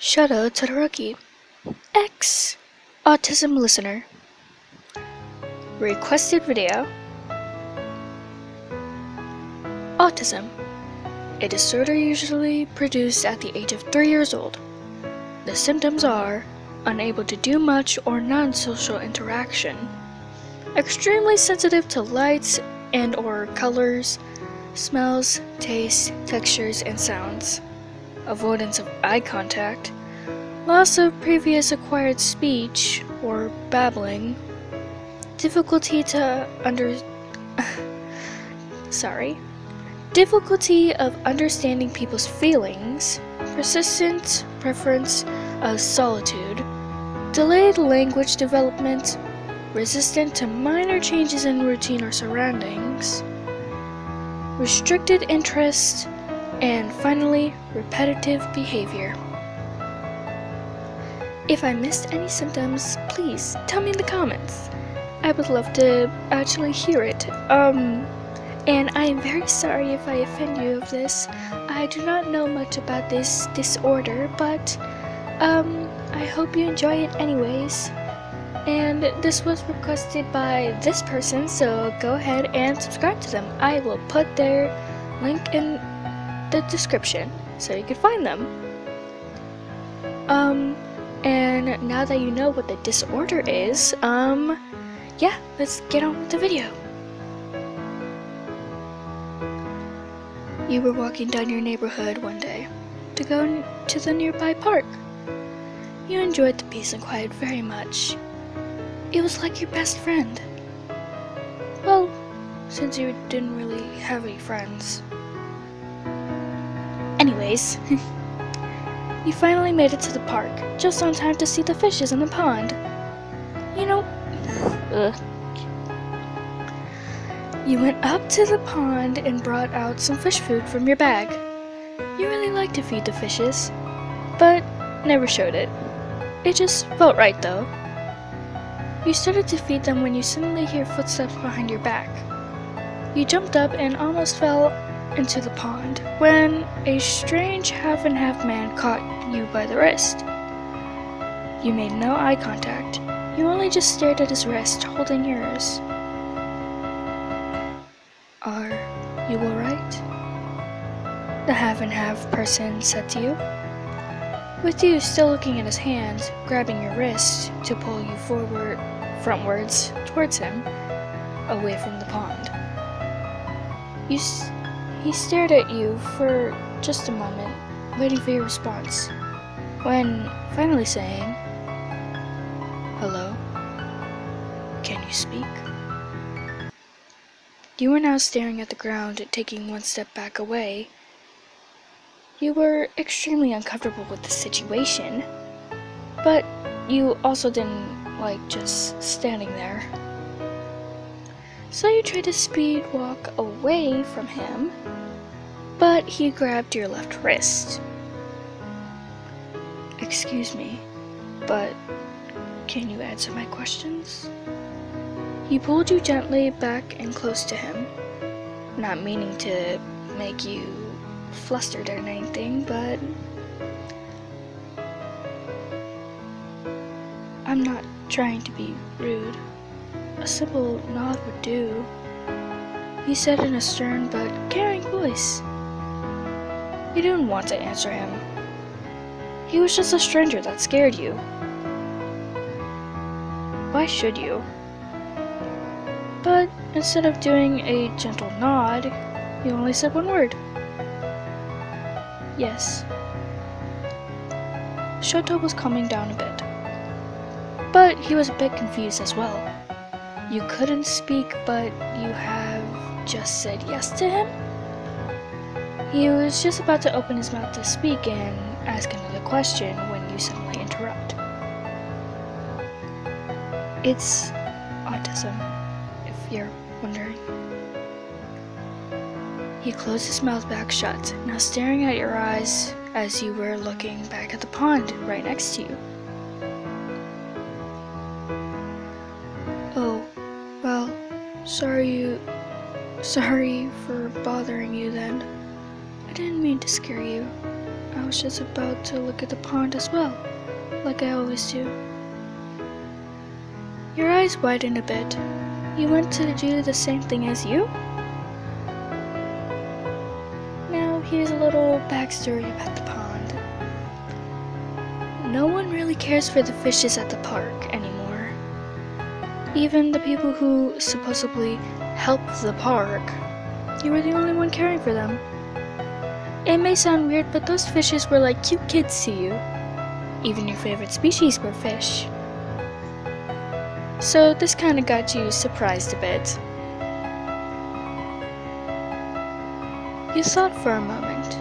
Shoto Todoroki, ex-Autism listener. Requested video. Autism. A disorder usually produced at the age of 3 years old. The symptoms are unable to do much or non-social interaction, extremely sensitive to lights and or colors, smells, tastes, textures, and sounds, avoidance of eye contact, loss of previous acquired speech or babbling, difficulty of understanding people's feelings, persistent preference of solitude, delayed language development, resistant to minor changes in routine or surroundings, restricted interest, and finally, repetitive behavior. If I missed any symptoms, please tell me in the comments. I would love to actually hear it. And I am very sorry if I offend you of this. I do not know much about this disorder, but I hope you enjoy it anyways. And this was requested by this person, so go ahead and subscribe to them. I will put their link in the description so you can find them. And now that you know what the disorder is, yeah, let's get on with the video. You were walking down your neighborhood one day to go to the nearby park. You enjoyed the peace and quiet very much. It was like your best friend. Well, since you didn't really have any friends. Anyways, you finally made it to the park, just on time to see the fishes in the pond. You went up to the pond and brought out some fish food from your bag. You really liked to feed the fishes, but never showed it. It just felt right though. You started to feed them when you suddenly hear footsteps behind your back. You jumped up and almost fell into the pond when a strange half-and-half man caught you by the wrist. You made no eye contact. You only just stared at his wrist, holding yours. Are you alright? The half-and-half person said to you, with you still looking at his hand, grabbing your wrist to pull you frontwards towards him, away from the pond. He stared at you for just a moment, waiting for your response, when finally saying, "Hello, can you speak?" You were now staring at the ground, taking one step back away. You were extremely uncomfortable with the situation, but you also didn't like just standing there. So you tried to speed walk away from him, but he grabbed your left wrist. "Excuse me, but can you answer my questions?" He pulled you gently back and close to him, not meaning to make you flustered or anything, but I'm not trying to be rude. A simple nod would do, he said in a stern but caring voice. You didn't want to answer him. He was just a stranger that scared you. Why should you? But instead of doing a gentle nod, you only said one word. Yes. Shoto was calming down a bit, but he was a bit confused as well. You couldn't speak, but you have just said yes to him? He was just about to open his mouth to speak and ask another question when you suddenly interrupt. It's autism, if you're wondering. He closed his mouth back shut, now staring at your eyes as you were looking back at the pond right next to you. Oh, well, sorry for bothering you then. I didn't mean to scare you. I was just about to look at the pond as well, like I always do. Your eyes widened a bit. You want to do the same thing as you? Now, here's a little backstory about the pond. No one really cares for the fishes at the park anymore. Even the people who supposedly help the park, you were the only one caring for them. It may sound weird, but those fishes were like cute kids to you. Even your favorite species were fish. So this kinda got you surprised a bit. You thought for a moment,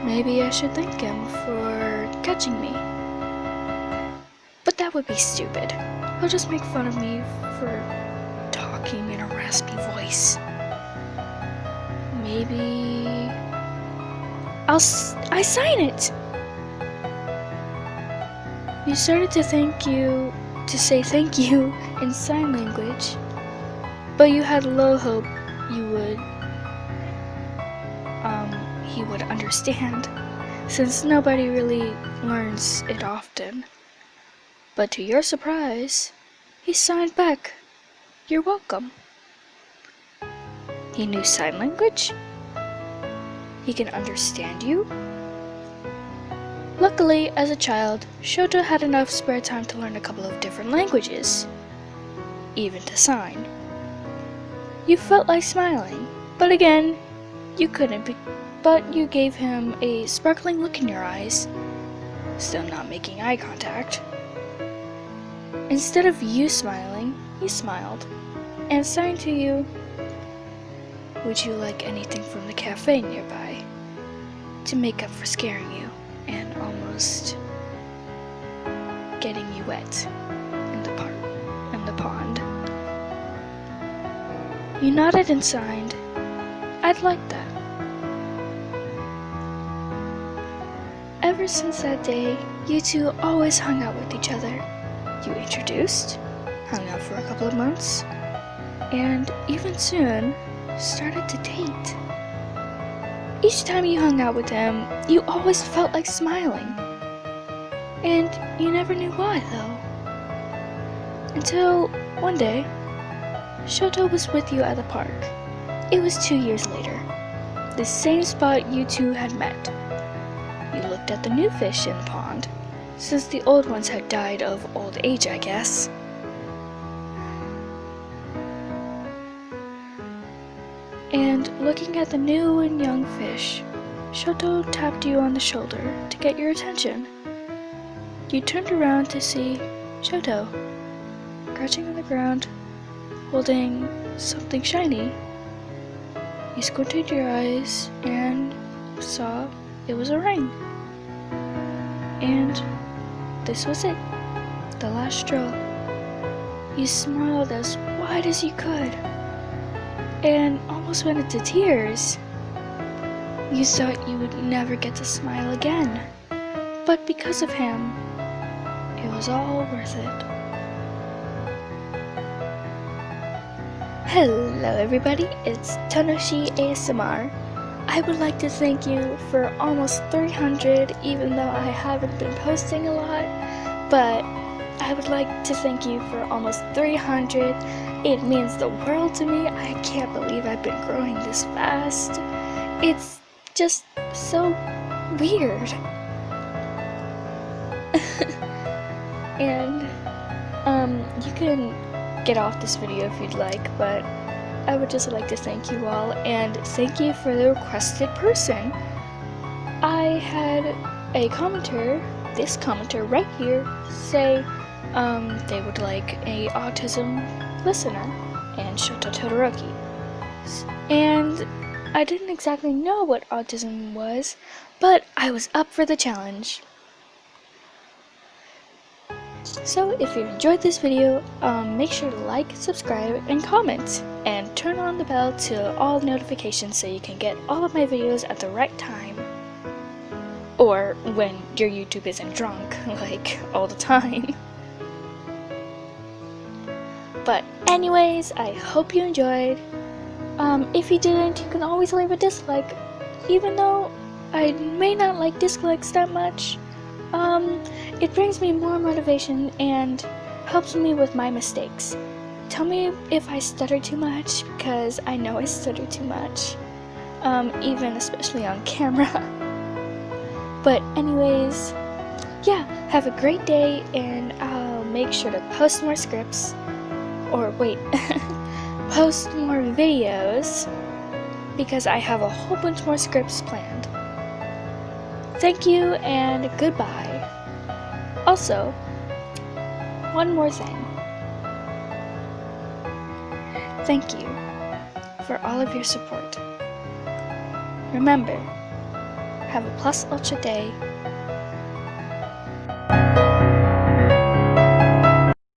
maybe I should thank him for catching me. But that would be stupid. He'll just make fun of me for talking in a raspy voice. Maybe I sign it! You started to say thank you in sign language, but you had low hope he would understand, since nobody really learns it often. But to your surprise, he signed back, "You're welcome." He knew sign language? He can understand you? Luckily, as a child, Shoto had enough spare time to learn a couple of different languages, even to sign. You felt like smiling, but again, you couldn't but you gave him a sparkling look in your eyes, still not making eye contact. Instead of you smiling, he smiled, and signed to you, "Would you like anything from the cafe nearby?" to make up for scaring you and almost getting you wet in the pond. You nodded and signed, "I'd like that." Ever since that day, you two always hung out with each other. You introduced, hung out for a couple of months, and even soon, started to date. Each time you hung out with him, you always felt like smiling. And you never knew why, though. Until one day, Shoto was with you at the park. It was 2 years later. The same spot you two had met. You looked at the new fish in the pond, since the old ones had died of old age, I guess. And looking at the new and young fish, Shoto tapped you on the shoulder to get your attention. You turned around to see Shoto, crouching on the ground, holding something shiny. You squinted your eyes and saw it was a ring. And this was it, the last straw. You smiled as wide as you could, and almost went into tears. You thought you would never get to smile again, but because of him, it was all worth it. Hello everybody, it's Tonoshi ASMR. I would like to thank you for almost 300, even though I haven't been posting a lot, but I would like to thank you for almost 300. It means the world to me. I can't believe I've been growing this fast. It's just so weird. And you can get off this video if you'd like, but I would just like to thank you all, and thank you for the requested person. I had a commenter, this commenter right here, say they would like a autism listener and Shoto Todoroki. And I didn't exactly know what autism was, but I was up for the challenge. So if you enjoyed this video, make sure to like, subscribe, and comment, and turn on the bell to all notifications so you can get all of my videos at the right time. Or when your YouTube isn't drunk, like all the time. But anyways, I hope you enjoyed. If you didn't, you can always leave a dislike, even though I may not like dislikes that much. It brings me more motivation and helps me with my mistakes. Tell me if I stutter too much, because I know I stutter too much. Even especially on camera. But anyways, yeah, have a great day, and I'll make sure to post more scripts. Or wait, post more videos, because I have a whole bunch more scripts planned. Thank you and goodbye. Also, one more thing. Thank you for all of your support. Remember, have a plus ultra day